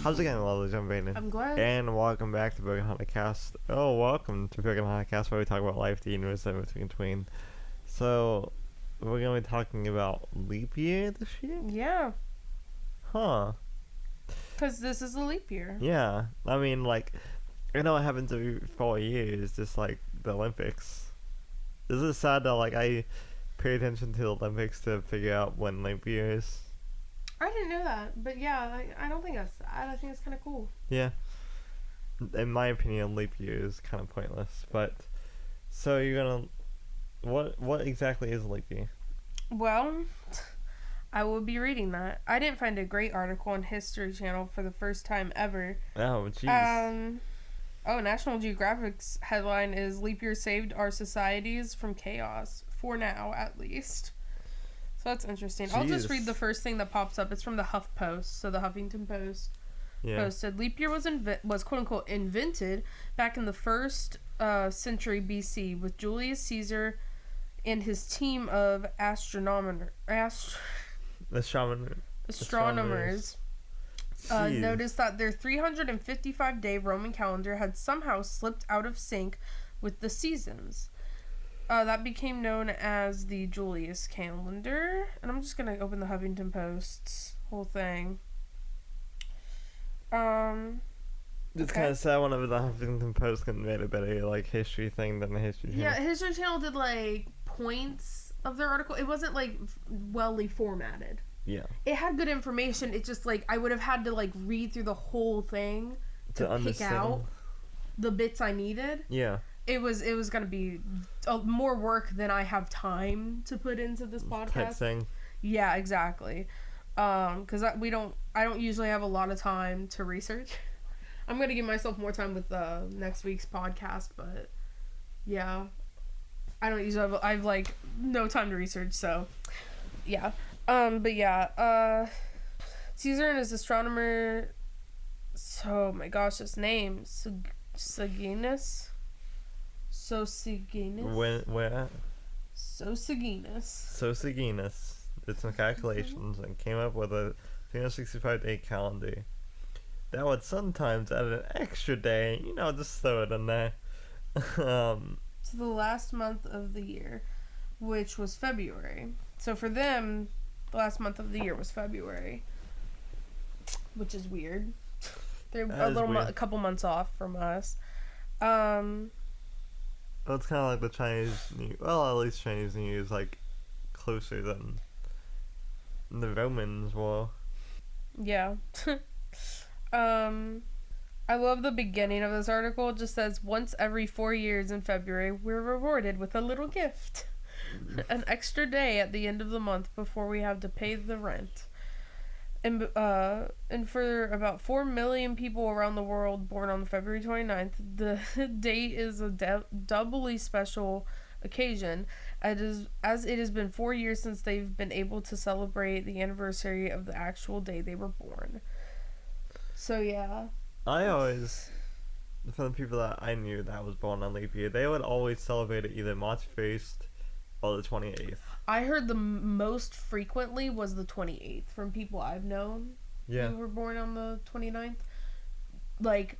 How's it going, lovely John Baden? I'm glad. And welcome back to Broken Hunter Cast. Oh, welcome to Broken Hunter Cast, where we talk about life, the universe, and everything in between. So, we're going to be talking about leap year this year? Yeah, Huh. because this is a leap year. Yeah. I mean, like, I know it happens every 4 years, just like the Olympics. Is it sad that, like, I pay attention to the Olympics to figure out when leap year is? I didn't know that, but yeah, I don't think that's sad. I think it's kind of cool. Yeah. In my opinion, leap year is kind of pointless, but... So, you're gonna... What exactly is leap year? Well, I will be reading that. I didn't find a great article on History Channel for the first time ever. Oh, jeez. National Geographic's headline is "Leap Year Saved Our Societies from Chaos, for now at least." So that's interesting. I'll just Jeez. read the first thing that pops up. It's from the HuffPost, so the Huffington Post. Yeah. Posted leap year was quote unquote invented back in the first century BC with Julius Caesar and his team of astronomers Astronomers. Jeez. noticed that their 355-day Roman calendar had somehow slipped out of sync with the seasons. That became known as the Julius calendar. And I'm just going to open the Huffington Post's whole thing. It's Okay. kind of sad whenever the Huffington Post can made a better like history thing than the History Channel. Yeah, History Channel did like points of their article. It wasn't like wellly formatted. Yeah. It had good information. It's just like I would have had to like read through the whole thing to pick understand. out the bits I needed. Yeah. It was gonna be more work than I have time to put into this Type podcast. thing. Yeah, exactly. Because I don't usually have a lot of time to research. I'm gonna give myself more time with next week's podcast, but yeah, I don't usually I've like no time to research, so yeah. But yeah, Caesar and his astronomer. Oh my gosh, his name Sosigenes. Where? Sosigenes. Sosigenes did some calculations and came up with a 365-day calendar. That would sometimes add an extra day, just throw it in there. To the last month of the year, which was February. So for them, the last month of the year was February, which is weird. They're That is weird. a couple months off from us. Well, it's kind of like the Chinese New Well, at least Chinese New Year is, like, closer than the Romans were. Yeah. I love the beginning of this article. It just says, once every 4 years in February, we're rewarded with a little gift. An extra day at the end of the month before we have to pay the rent. And for about 4 million people around the world born on February 29th, the date is a doubly special occasion, as it has been 4 years since they've been able to celebrate the anniversary of the actual day they were born. So yeah. I always, for the people that I knew that was born on leap year, they would always celebrate it either March 1st or the 28th. I heard the most frequently was the 28th from people I've known Yeah. who were born on the 29th. Like,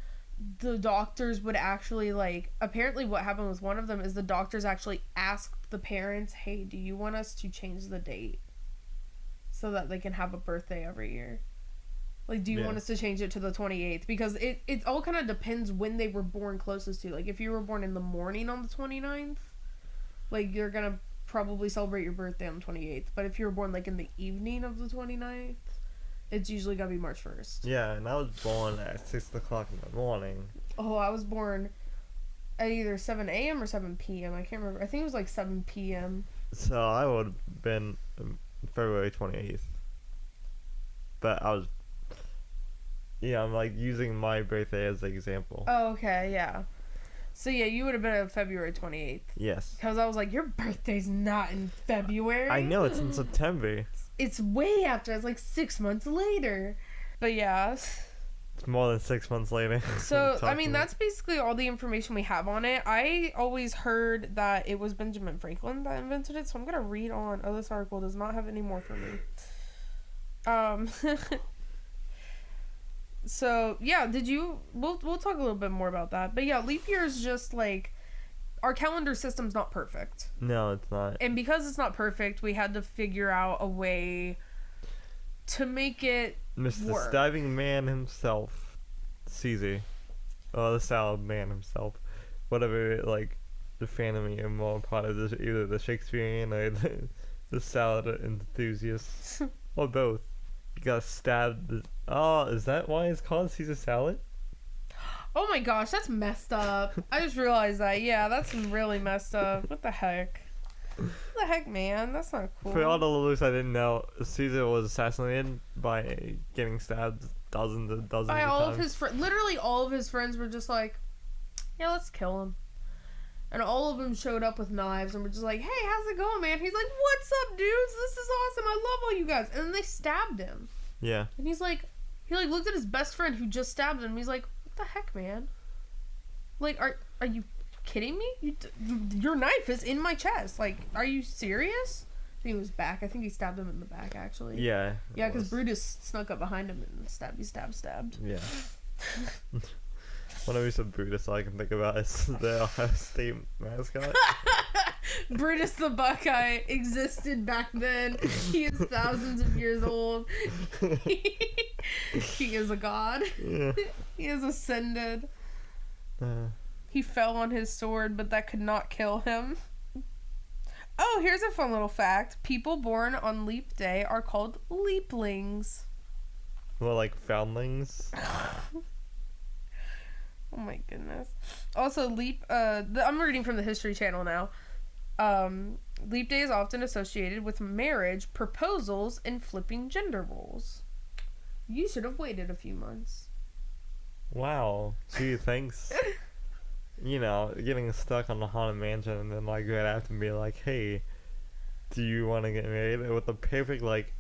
the doctors would actually, like, apparently what happened with one of them is the doctors actually asked the parents, hey, do you want us to change the date so that they can have a birthday every year? Like, do you want us to change it to the 28th? Because it all kind of depends when they were born closest to. Like, if you were born in the morning on the 29th, like, you're going to probably celebrate your birthday on the 28th. But if you were born, like, in the evening of the 29th, it's usually got to be March 1st. Yeah, and I was born at 6 o'clock in the morning. Oh, I was born at either 7 a.m. or 7 p.m. I can't remember. I think it was, like, 7 p.m. So I would have been February 28th. But I was... Yeah, I'm, like, using my birthday as the example. Oh, okay, yeah. So, yeah, you would have been on February 28th. Yes. Because I was like, your birthday's not in February. I know, it's in September. It's way after. It's like 6 months later. But yeah. It's more than 6 months later. So, I mean, that's basically all the information we have on it. I always heard that it was Benjamin Franklin that invented it, so I'm going to read on. Oh, this article does not have any more for me. So yeah, we'll talk a little bit more about that. But yeah, leap year is just like our calendar system's not perfect. No, it's not. And because it's not perfect, we had to figure out a way to make it Mr. work. Stabbing Man himself, Caesar, the Salad Man himself, whatever, like, the fandom you're more part of, this, either the Shakespearean or the salad enthusiast, or both. You got stabbed. Oh, is that why it's called Caesar salad? Oh my gosh, that's messed up. I just realized that. Yeah, that's really messed up. What the heck? What the heck, man? That's not cool. For all the listeners I didn't know, Caesar was assassinated by getting stabbed dozens and dozens By of all times. of his friends. Literally all of his friends were just like, yeah, let's kill him. And all of them showed up with knives and were just like, hey, how's it going, man? He's like, what's up, dudes? This is awesome. I love all you guys. And then they stabbed him. Yeah. And he looked at his best friend who just stabbed him. He's like, what the heck, man? Like, are you kidding me? Your knife is in my chest. Like, are you serious? I think it was back. I think he stabbed him in the back, actually. Yeah. Yeah, it because was. Brutus snuck up behind him and stabbed. Yeah. Whenever you said Brutus, all I can think about is the Ohio State mascot. Brutus the Buckeye existed back then. He is thousands of years old. He is a god. Yeah. He is ascended. Uh, He fell on his sword, but that could not kill him. Oh, here's a fun little fact. People born on leap day are called leaplings. well, like foundlings. Oh my goodness. Also, I'm reading from the History Channel now. Leap day is often associated with marriage, proposals, and flipping gender roles. You should have waited a few months. Wow. Gee, thanks. You know, getting stuck on the Haunted Mansion and then, like, right after being like, hey, do you want to get married? With the perfect, like,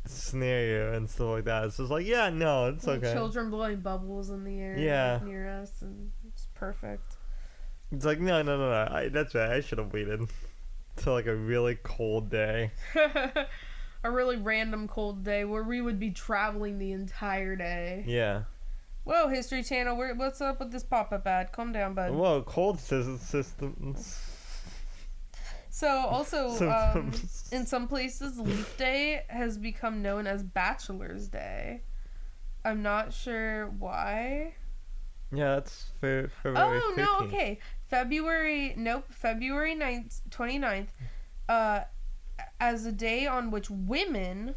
scenario and stuff like that. It's just like, yeah, no, it's Like okay. children blowing bubbles in the air Yeah. like, near us, and it's perfect. It's like, no. That's right. I should have waited till, like, a really cold day. A really random cold day where we would be traveling the entire day. Yeah. Whoa, History Channel, what's up with this pop-up ad? Calm down, bud. Whoa, cold systems. So, also, Symptoms. in some places, Leap Day has become known as Bachelor's Day. I'm not sure why. Yeah, that's February Oh, 15th. no, okay. February 9th, 29th, as a day on which women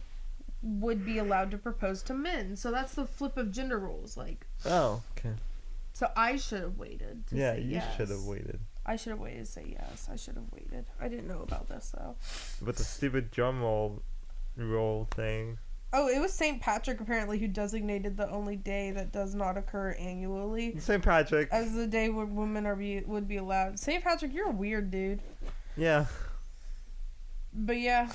would be allowed to propose to men. So that's the flip of gender roles, like. Oh, okay. So I should have waited to Yeah, say you yes. should have waited. I should have waited to say yes. I should have waited. I didn't know about this, though. But the stupid drum roll thing. Oh, it was St. Patrick, apparently, who designated the only day that does not occur annually St. Patrick. as the day where women would be allowed. St. Patrick, you're a weird dude. Yeah. But yeah.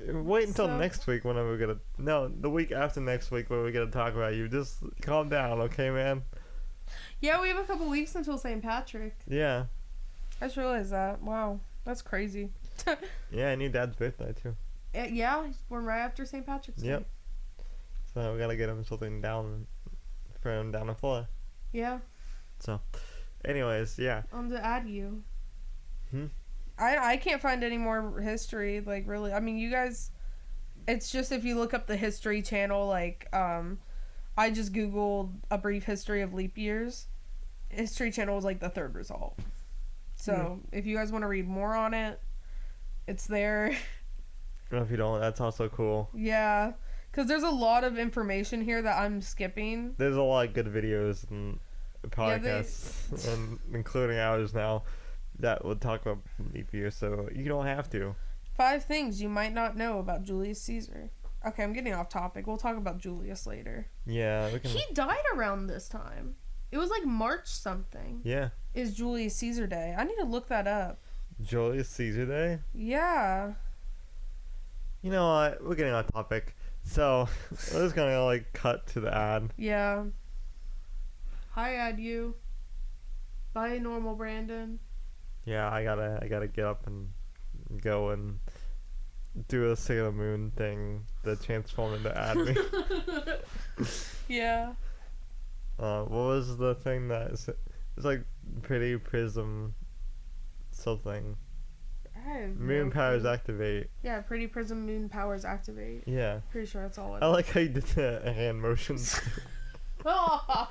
Wait until So- next week when we're gonna. No, the week after next week when we're gonna talk about you. Just calm down, okay, man? Yeah, we have a couple weeks until St. Patrick. Yeah. I just realized that. Wow. That's crazy. Yeah, and your dad's birthday too. Yeah, he's born right after St. Patrick's Day. Yep. So we gotta get him something down for him down in Florida. Yeah, Anyways, yeah. on to add you. Hmm? I can't find any more history, like, really. I mean, you guys, it's just if you look up the History Channel, like, I just Googled a brief history of leap years. History Channel was, like, the third result. So, if you guys want to read more on it, it's there. If you don't, that's also cool. Yeah, because there's a lot of information here that I'm skipping. There's a lot of good videos and Yeah, they- podcasts, and including ours now, that will talk about leap year, so you don't have to. 5 things you might not know about Julius Caesar. Okay, I'm getting off topic. We'll talk about Julius later. Yeah, we can. He died around this time. It was like March something. Yeah, Is Julius Caesar Day. I need to look that up. Julius Caesar Day. Yeah. You know what? We're getting off topic, so we're just gonna like cut to the ad. Yeah. Hi, Ad You. Bye, normal Brandon. Yeah, I gotta get up and go and do a Sailor Moon thing that transformed into ad me. Yeah. What was the thing that it's like Pretty Prism something? I have Moon no powers clue. activate. Yeah, Pretty Prism Moon powers activate. Yeah. Pretty sure that's all it I is. like how you did the hand motions. I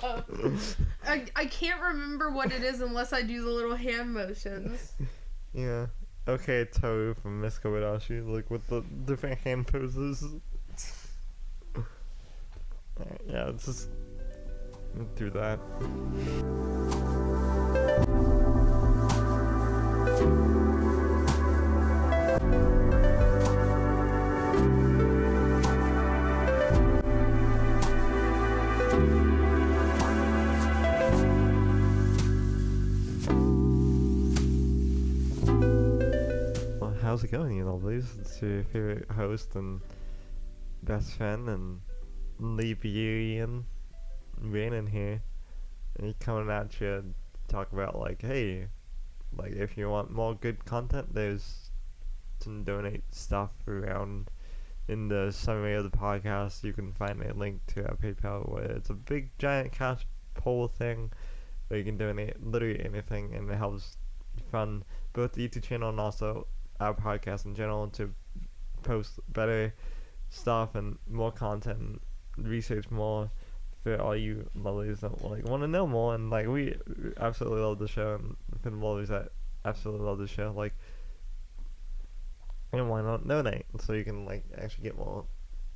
can't remember what it is unless I do the little hand motions. Yeah. Okay, Toru from Miss Kobayashi, like with the different hand poses. Alright, yeah, let's just do that. Well, how's it going, you lovelies? It's your favorite host and best friend and Liberian Brandon here. And he's coming at you to talk about, like, hey, like, if you want more good content, there's some donate stuff around in the summary of the podcast. You can find a link to our PayPal where it's a big giant cash pool thing where you can donate literally anything, and it helps fund both the YouTube channel and also our podcast in general to post better stuff and more content and research more for all you lovelies that like want to know more. And like we absolutely love the show, and for the lovelies that absolutely love the show, like, and why not donate so you can like actually get more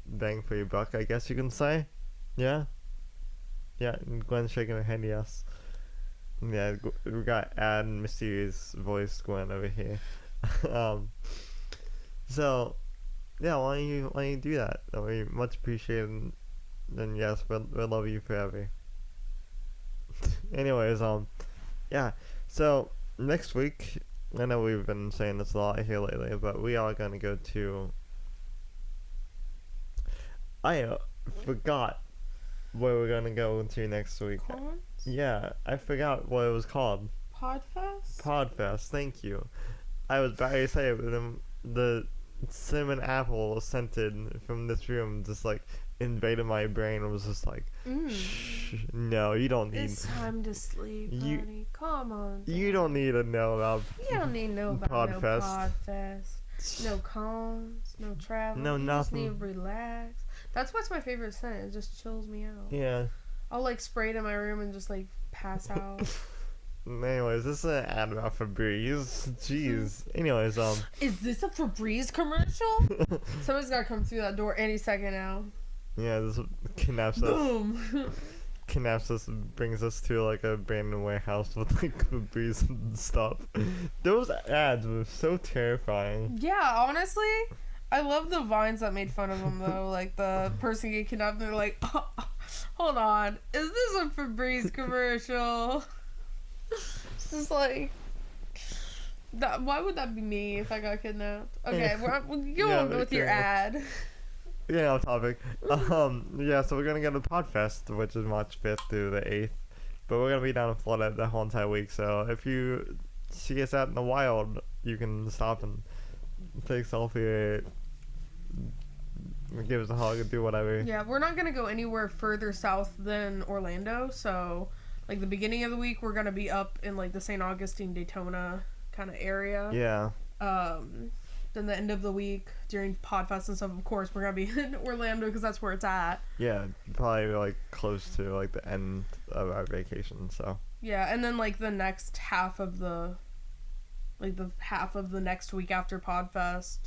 bang for your buck, I guess you can say. Yeah, and Gwen's shaking her head yes. Yeah, we got Ad mysterious voice Gwen over here. So yeah, why don't you do that? That would be much appreciated. And yes, we'll love you forever. Anyways, yeah. So next week, I know we've been saying this a lot here lately, but we are gonna go to. I forgot where we're gonna go to next week. Cons? Yeah, I forgot what it was called. Podfest? Podfest. Thank you. I was about to say it, but then the cinnamon apple scented from this room just like invaded my brain and was just like, shh, no, you don't need. It's time to sleep, You- honey. Come on. You don't need to know about. You don't need to know about Podfest. no Podfest. No cons, no travel. No, you just need to nothing. relax. That's what's my favorite scent. It just chills me out. Yeah. I'll like spray it in my room and just like pass out. Anyways, this is an ad about Febreze. Jeez. Anyways, Is this a Febreze commercial? Somebody's gotta come through that door any second now. yeah, this kidnaps us. Boom. Kidnaps us and brings us to like a abandoned warehouse with like Febreze and stuff. Those ads were so terrifying. Yeah, honestly, I love the vines that made fun of them though. Like the person get kidnapped and they're like, oh, hold on, is this a Febreze commercial? It's just like that. Why would that be me if I got kidnapped? Okay, go Yeah, on with your ad. Yeah, off topic. Yeah, so we're gonna go to Podfest, which is March 5th through the 8th. But we're gonna be down in Florida the whole entire week, so if you see us out in the wild, you can stop and take a selfie, give us a hug, and do whatever. Yeah, we're not gonna go anywhere further south than Orlando. So, like the beginning of the week, we're gonna be up in like the St. Augustine, Daytona kind of area. Yeah. Then the end of the week during Podfest and stuff, of course, we're gonna be in Orlando because that's where it's at. Yeah, probably like close to like the end of our vacation, so. Yeah, and then like the next half of the next week after Podfest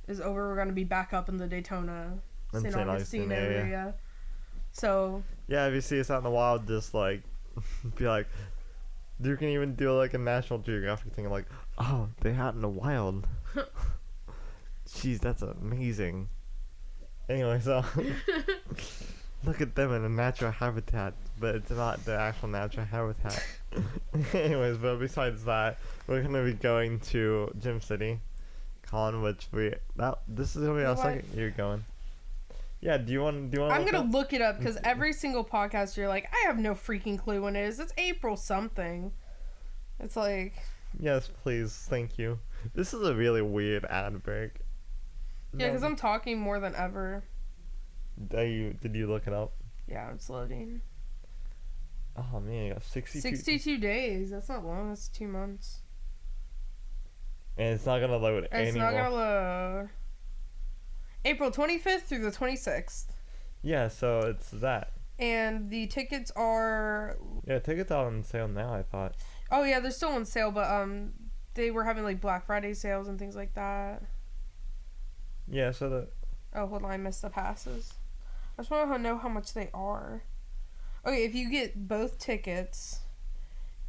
is over, we're gonna be back up in the Daytona, And St. St. Augustine Augustine area. area. So Yeah, if you see us out in the wild, just like be like, you can even do like a National Geographic thing, like, oh, they're out in the wild. Jeez, that's amazing. Anyway, so look at them in a natural habitat, but it's not the actual natural habitat. Anyways, but besides that, we're gonna be going to Gym City Con, which this is gonna be our What? second year going. Yeah, do you want? I'm gonna look it up because every single podcast you're like, I have no freaking clue when it is. It's April something. It's like, Yes, please, thank you. This is a really weird ad break. yeah, because I'm talking more than ever. Did you look it up? Yeah, it's loading. Oh man, you got 62. 62 days. That's not long. That's 2 months. And it's not gonna load It's anymore. not gonna load. April 25th through the 26th. Yeah, so it's that. And the tickets are... Yeah, tickets are on sale now, I thought. Oh, yeah, they're still on sale, but they were having, like, Black Friday sales and things like that. Yeah, so the... Oh, hold on, I missed the passes. I just want to know how much they are. Okay, if you get both tickets,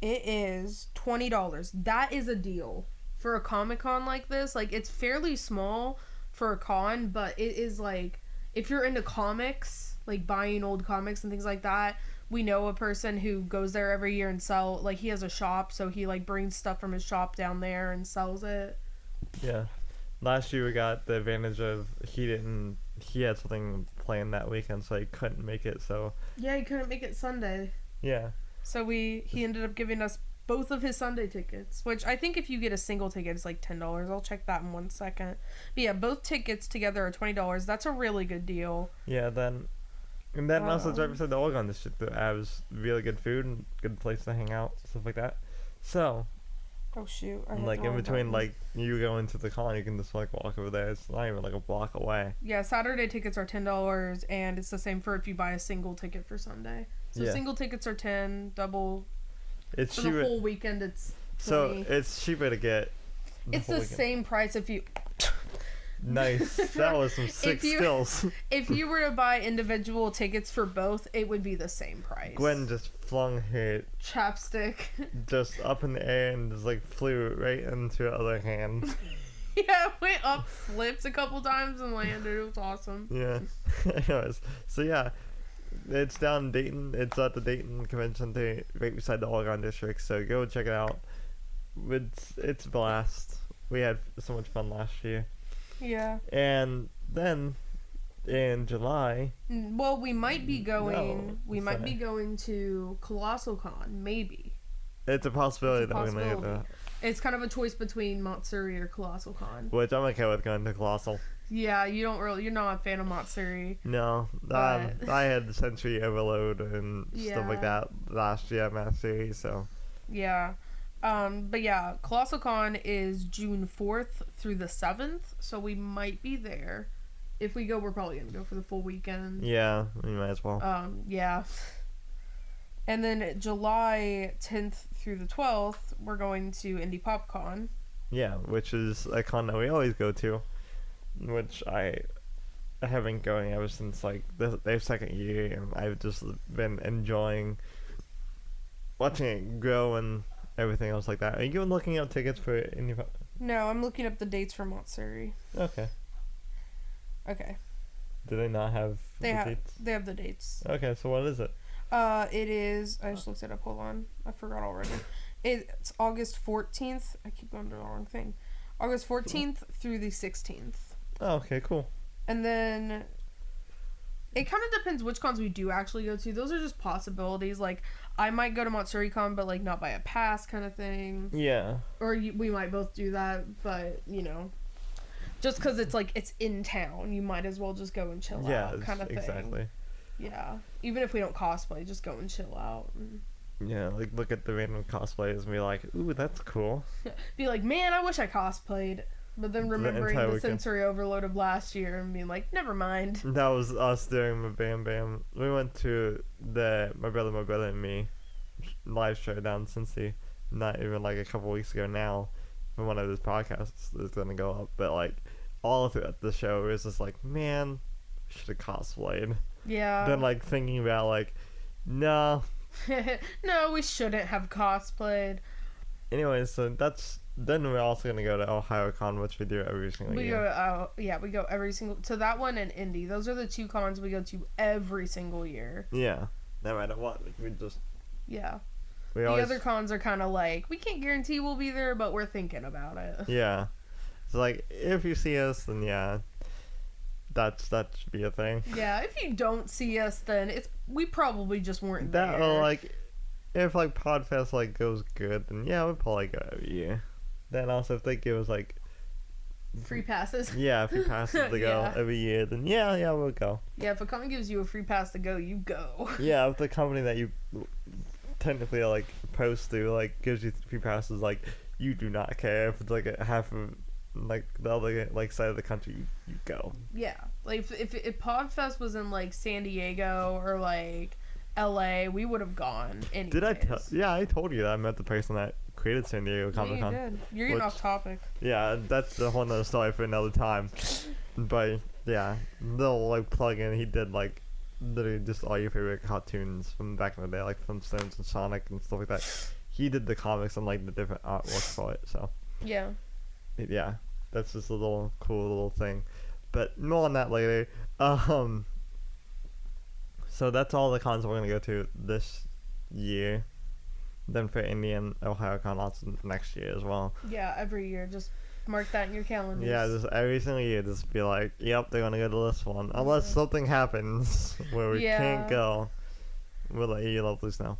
it is $20. That is a deal for a Comic-Con like this. Like, it's fairly small for a con, but it is, like, if you're into comics, like buying old comics and things like that, we know a person who goes there every year and sell, like, he has a shop, so he, like, brings stuff from his shop down there and sells it. Yeah. Last year we got the advantage of he had something planned that weekend, so he couldn't make it, so... Yeah, he couldn't make it Sunday. Yeah. So he ended up giving us both of his Sunday tickets, which I think if you get a single ticket, it's like $10. I'll check that in 1 second. But yeah, both tickets together are $20. That's a really good deal. Yeah, and then also it's right beside the Oregon District that has really good food and good place to hang out, stuff like that. So, Oh shoot! I hit like the in wrong between, button. like you go into the con, you can just like walk over there. It's not even like a block away. Yeah, Saturday tickets are $10, and it's the same for if you buy a single ticket for Sunday. So Yeah. single tickets are 10, double It's for the cheaper. whole weekend. It's 20. So it's cheaper to get. It's whole the weekend. same price if you Nice. That was some sick you- skills. if you were to buy individual tickets for both, it would be the same price. Gwen just flung her Chapstick. just up in the air and just like flew right into her other hand. Yeah, it went up, flipped a couple times, and landed. It was awesome. Yeah. Anyways, so yeah, it's down in Dayton. It's at the Dayton Convention Center, right beside the Oregon District. So go check it out. It's a blast. We had so much fun last year. And then in July, Well, we might be going. No, we might sorry. be going to Colossal Con, maybe. it's a possibility It's a that we're gonna get possibility. that. It's kind of a choice between Matsuri or Colossal Con. Which I'm okay with going to Colossal. Yeah, you're not a fan of Matsuri. No, But- I had Sensory Overload and stuff like Yeah. that last year at Mass Series, so Yeah. But yeah, Colossal Con is June 4th through the 7th, so we might be there. If we go, we're probably gonna go for the full weekend. yeah, we might as well. Yeah. And then July 10th through the 12th, we're going to Indie PopCon. Yeah, which is a con that we always go to, which I have been going ever since like their second year, and I've just been enjoying watching it grow and everything else like that. Are you looking up tickets for Indie Pop? No, I'm looking up the dates for Matsuri. Okay. Okay. Do they not have They the have dates? they have the dates. Okay, so what is it? It is. I just looked it up. Hold on. I forgot already. It's August 14th. I keep going to the wrong thing. August 14th through the 16th. Oh, okay, cool. And then it kind of depends which cons we do actually go to. Those are just possibilities. Like, I might go to MatsuriCon, but, like, not buy a pass kind of thing. Yeah. Or we might both do that, but, you know. Just because it's, like, it's in town, you might as well just go and chill Yeah, out kind of thing. exactly. Yeah. Even if we don't cosplay, just go and chill out. And Yeah, like look at the random cosplayers and be like, ooh, that's cool. be like, man, I wish I cosplayed. But then remembering entire the weekend. sensory overload of last year and being like, never mind. That was us during my Bam Bam. We went to the my brother and me live show down in Cincy, not even like a couple weeks ago now. From one of those podcasts is gonna go up, but like all throughout the show it was just like, man, should have cosplayed. Yeah. Then like thinking about like, no. No, we shouldn't have cosplayed. Anyways, so then we're also gonna go to OhioCon, which we do every single We year. go, we go every single to that one and Indy. Those are the two cons we go to every single year. Yeah, no matter what, like, we just Yeah. we The always other cons are kind of like, we can't guarantee we'll be there, but we're thinking about it. yeah. So like if you see us, then yeah, that should be a thing. Yeah, if you don't see us, then we probably just weren't That there. or like if like Podfest like goes good, then yeah, we'll probably go every year. Then also if they give us like free passes. Yeah, free passes to go Yeah. every year, then yeah, we'll go. Yeah, if a con gives you a free pass to go, you go. Yeah, if the company that you technically are, like, supposed to, like, gives you free passes, like, you do not care if it's, like, a half of, like, the other, like, side of the country, you go. Yeah, like if Podfest was in like San Diego or like LA, we would have gone. Anyways. Did I tell? Yeah, I told you that I met the person that created San Diego Yeah, Comic you Con. did. You're getting Which- off topic. Yeah, that's a whole nother story for another time. But yeah, they'll like plug in. He did like literally just all your favorite cartoons from back in the day, like Flintstones and Sonic and stuff like that. He did the comics and like the different artwork for it. So Yeah. yeah, that's just a little cool little thing. But more on that later. So that's all the cons we're gonna go to this year. Then for Indian Ohio Con also next year as well. Yeah, every year. Just mark that in your calendars. Yeah, just every single year, just be like, yep, they're gonna go to this one. Unless Yeah. something happens where we Yeah. can't go, we'll let you lovelies know.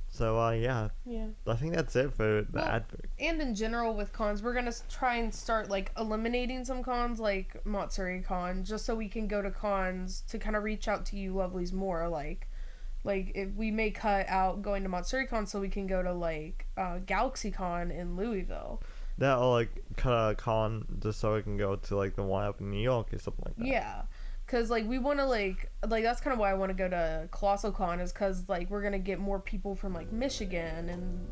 So, yeah, Yeah. I think that's it for the Well, ad break. And in general with cons, we're gonna try and start like eliminating some cons, like Matsuri Con, just so we can go to cons to kind of reach out to you lovelies more. Like if we may cut out going to Matsuri Con so we can go to like Galaxy Con in Louisville. That or like cut a con just so we can go to like the one up in New York or something like that. Yeah. Cause like we want to like that's kind of why I want to go to Colossal Con is cause like we're gonna get more people from like Michigan and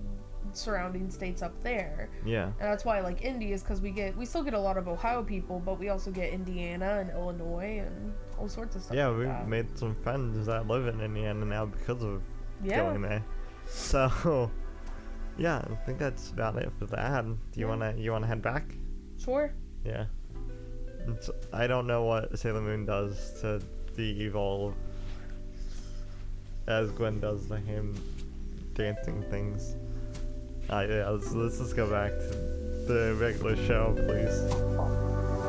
surrounding states up there, Yeah. and that's why I like Indy is cause we still get a lot of Ohio people, but we also get Indiana and Illinois and all sorts of stuff. Yeah, like we that. made some friends that live in Indiana now because of Yeah. going there. So, yeah, I think that's about it for the ad. Do you Yeah. wanna head back? Sure. Yeah. I don't know what Sailor Moon does to de-evolve as Gwen does the him dancing things. Yeah, let's just go back to the regular show, please.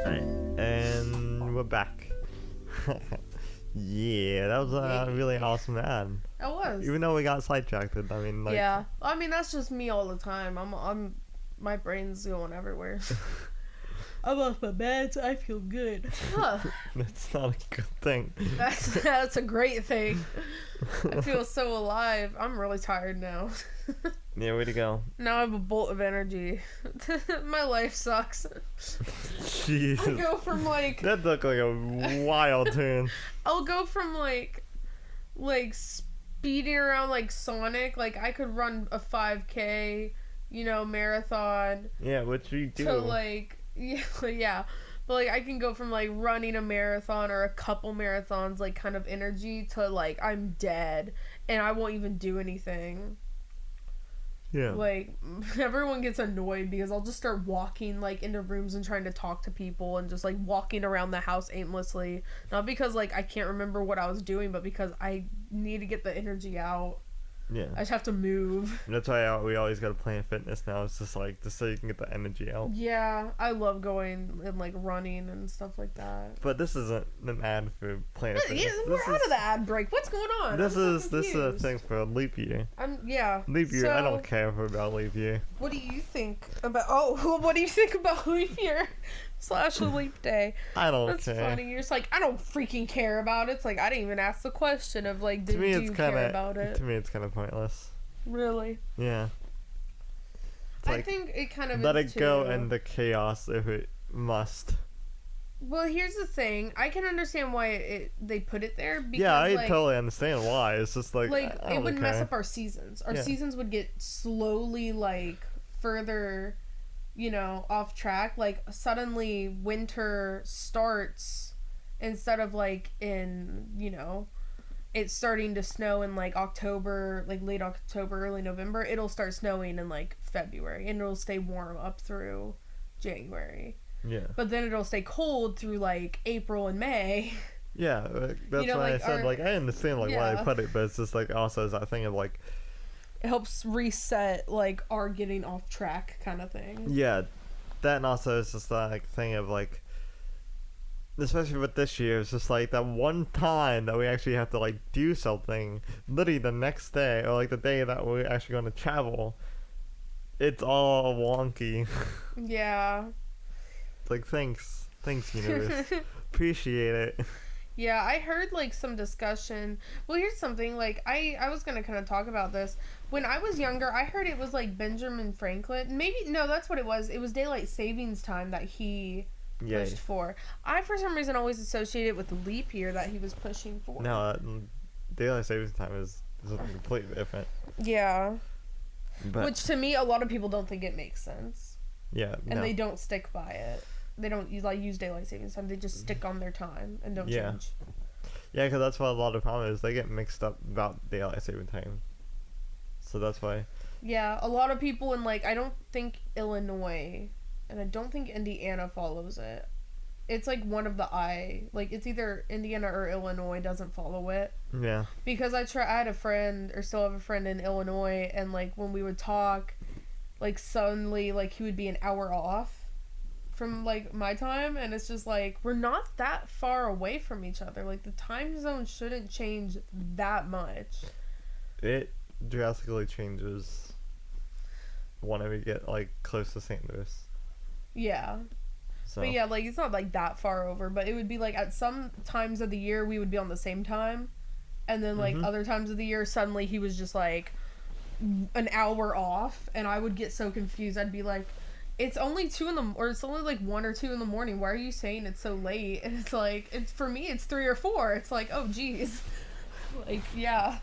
Alright, and we're back. Yeah, that was a really awesome ad. It was. Even though we got sidetracked, I mean, like, Yeah. I mean that's just me all the time. I'm my brain's going everywhere. I'm off my meds. I feel good. Huh. that's not a good thing. That's a great thing. I feel so alive. I'm really tired now. Yeah, way to go. Now I have a bolt of energy. My life sucks. Jesus. I go from like That took like a wild turn. I'll go from like speeding around like Sonic, like I could run a 5K, marathon Yeah, which we do. to like yeah. But like I can go from like running a marathon or a couple marathons like kind of energy to like I'm dead and I won't even do anything. Yeah. Like everyone gets annoyed because I'll just start walking like into rooms and trying to talk to people and just like walking around the house aimlessly. Not because like I can't remember what I was doing, but because I need to get the energy out. Yeah. I just have to move. That's why we always got to Planet Fitness now. It's just like, just so you can get the energy out. Yeah, I love going and like running and stuff like that. But this isn't an ad for Planet Fitness. Yeah, we're out of the ad break. What's going on? This I'm is so this is a confused. thing for leap year. Yeah. Leap year. I So, don't care about leap year. What do you think about? Oh, what do you think about leap year / leap day? I don't That's care. funny. You're just like, I don't freaking care about it. It's like I didn't even ask the question of like, To did me, you it's care kind about of it? to me, it's kind of pointless. Really? Yeah. It's I like, think it kind of let is it go too. in the chaos if it must. Well, here's the thing. I can understand why they put it there because Yeah, I like, totally understand why. It's just like, I it don't would mess care. up our seasons. Our Yeah. seasons would get slowly like further, off track. Like suddenly winter starts instead of like in, it's starting to snow in like October, like late October, early November. It'll start snowing in like February and it'll stay warm up through January. Yeah. But then it'll stay cold through like April and May. Yeah, that's why like, I said, our- like, I understand, like, why Yeah. they put it, but it's just, like, also that thing of, like, It helps reset like our getting off track kind of thing. Yeah, that and also it's just like thing of like, especially with this year, it's just like that one time that we actually have to like do something, literally the next day or like the day that we're actually going to travel. It's all wonky. Yeah. It's like thanks universe, appreciate it. Yeah, I heard like some discussion. Well, here's something like I was gonna kind of talk about this. When I was younger, I heard it was like Benjamin Franklin. Maybe no, that's what it was. It was daylight savings time that he Yeah. pushed for. I for some reason always associate it with the leap year that he was pushing for. No, daylight savings time is something completely different. Yeah. But Which to me, a lot of people don't think it makes sense, yeah, and no. they don't stick by it. They don't use daylight savings time. They just stick on their time and don't Yeah. change. Yeah, because that's what a lot of problem is. They get mixed up about daylight saving time. So that's why. Yeah, a lot of people in like I don't think Illinois and I don't think Indiana follows it. It's like one of the like it's either Indiana or Illinois doesn't follow it. Yeah. Because I had a friend or still have a friend in Illinois, and like when we would talk, like suddenly like he would be an hour off from like my time, and it's just like we're not that far away from each other. Like the time zone shouldn't change that much. It drastically changes whenever you get like close to St. Louis. Yeah. So But yeah, like it's not like that far over, but it would be like at some times of the year we would be on the same time, and then like Mhm. other times of the year suddenly he was just like an hour off, and I would get so confused. I'd be like, it's only 2 in the or it's only like 1 or 2 in the morning. Why are you saying it's so late? And it's like it's for me it's 3 or 4. It's like, oh geez, like yeah,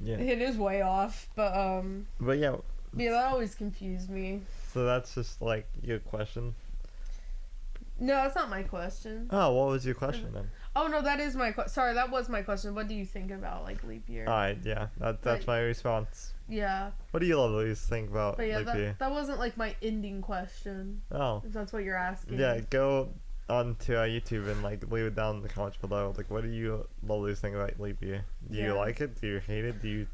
yeah. it is way off. But But yeah, that always confused me. so that's just like your question. No, that's not my question. Oh, what was your question then? Oh no, that is my sorry, that was my question. What do you think about like leap year? Alright, yeah, that's But- my response. Yeah, What do you always think about but yeah, leap year? that wasn't like my ending question. Oh, If that's what you're asking. yeah, go on to our YouTube and like leave it down in the comments below. Like, what do you always think about leap year? Do you Yeah. like it? Do you hate it? Do you?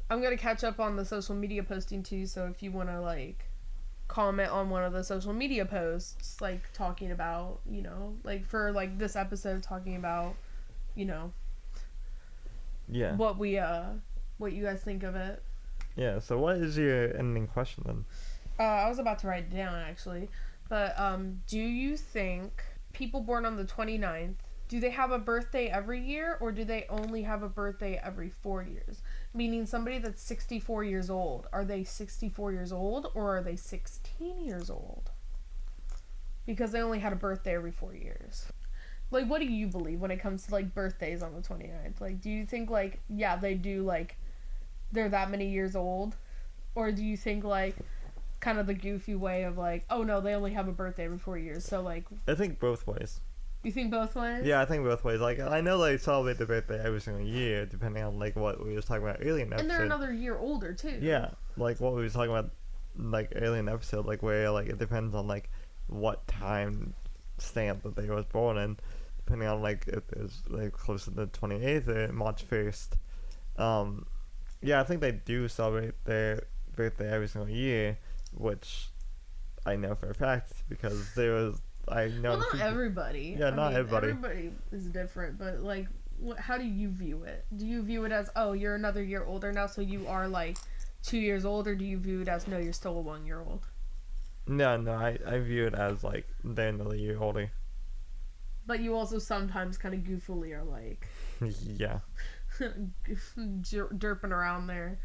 I'm gonna catch up on the social media posting too. So if you wanna like comment on one of the social media posts, like talking about, you know, like for like this episode talking about, you know, Yeah. what you guys think of it. Yeah. So, what is your ending question then? I was about to write it down actually, but do you think people born on the 29th, do they have a birthday every year, or do they only have a birthday every 4 years? Meaning somebody that's 64 years old, are they 64 years old or are they 16 years old? Because they only had a birthday every 4 years. Like, what do you believe when it comes to like birthdays on the 29th? Like, do you think like, yeah, they do like they're that many years old, or do you think like kind of the goofy way of like, oh no, they only have a birthday every 4 years, so like, I think both ways. you think both ways? Yeah, I think both ways. Like, I know they celebrate their birthday every single year, depending on like what we was talking about earlier in the And they're episode. another year older too. Yeah, like what we was talking about, like earlier in the episode, like where like it depends on like what time stamp that they was born in, depending on like if it's like close to the 28th or March 1st. Yeah, I think they do celebrate their birthday every single year, which I know for a fact because there was I know. Well, not people- everybody. Yeah, not everybody. Everybody is different, but like, how do you view it? Do you view it as, oh, you're another year older now, so you are like 2 years old, or do you view it as, no, you're still a 1 year old? No, I view it as like they're another year older. But you also sometimes kind of goofily are like Yeah. derping around there.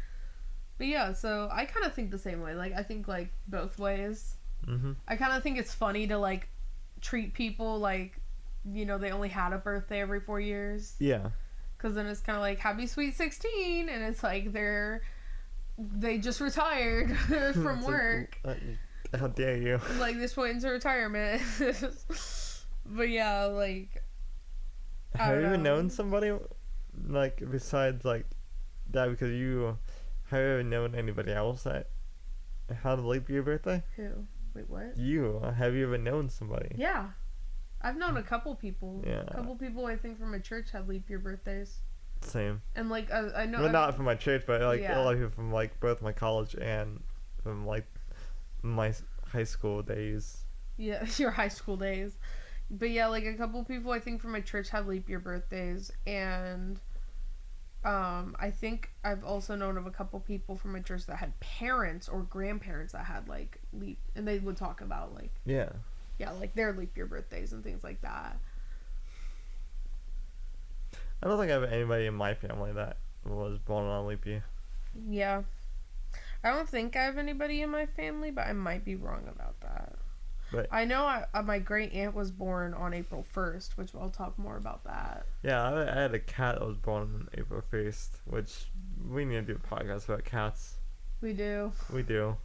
But yeah, so I kind of think the same way. Like, I think like both ways. Mhm. I kind of think it's funny to like treat people like, you know, they only had a birthday every 4 years. Yeah. Because then it's kind of like, happy sweet 16, and it's like they just retired from It's like, work. how dare you? Like, this went into retirement. But yeah, like, I Have don't you ever know. known somebody like besides like that? Because you have you ever known anybody else that had a leap year birthday? Who? Wait, what? You have you ever known somebody? Yeah. I've known a couple people. Yeah. A couple people I think from my church had leap year birthdays. Same. And like I know Well, not from my church, but like Yeah. a lot of people from like both my college and from like my high school days. Yeah, your high school days. But yeah, like a couple people I think from my church have leap year birthdays, and I think I've also known of a couple people from my church that had parents or grandparents that had like leap, and they would talk about like Yeah. like their leap year birthdays and things like that. I don't think I have anybody in my family that was born on a leap year. Yeah. I don't think I have anybody in my family, but I might be wrong about that. But I know my great aunt was born on April 1st, which I'll talk more about that. yeah, I had a cat that was born on April 1st, which we need to do a podcast about cats. We do. We do.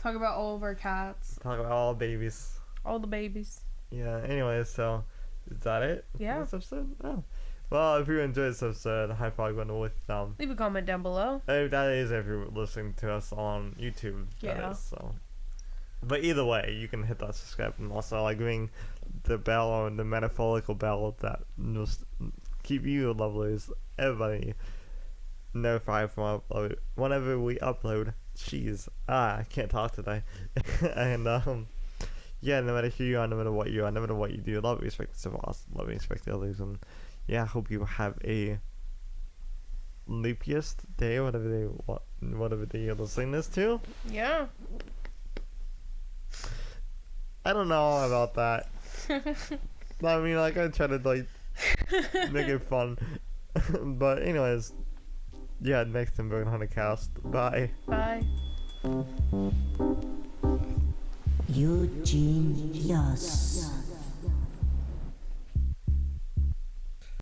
Talk about all of our cats, Talk about all babies. all the babies. Yeah, anyways, so is that it? for Yeah. This episode? Oh. Well, if you enjoyed this episode, high five going with Leave a comment down below. that is if you're listening to us on YouTube. That Yeah. is, so. But either way, you can hit that subscribe and also like ring the bell or the metaphorical bell that just keep you lovelies, everybody notified from upload whenever we upload. Jeez, I can't talk today. And yeah, no matter who you are, no matter what you are, no matter what you do, love, respect, and us, love, respect the others, and yeah, I hope you have a leapiest day, whatever day you're listening this to. Yeah. I don't know about that. I mean, like, I try to, like, make it fun. But, anyways, yeah, next time we're gonna cast. Bye. Bye. Eugene Yas.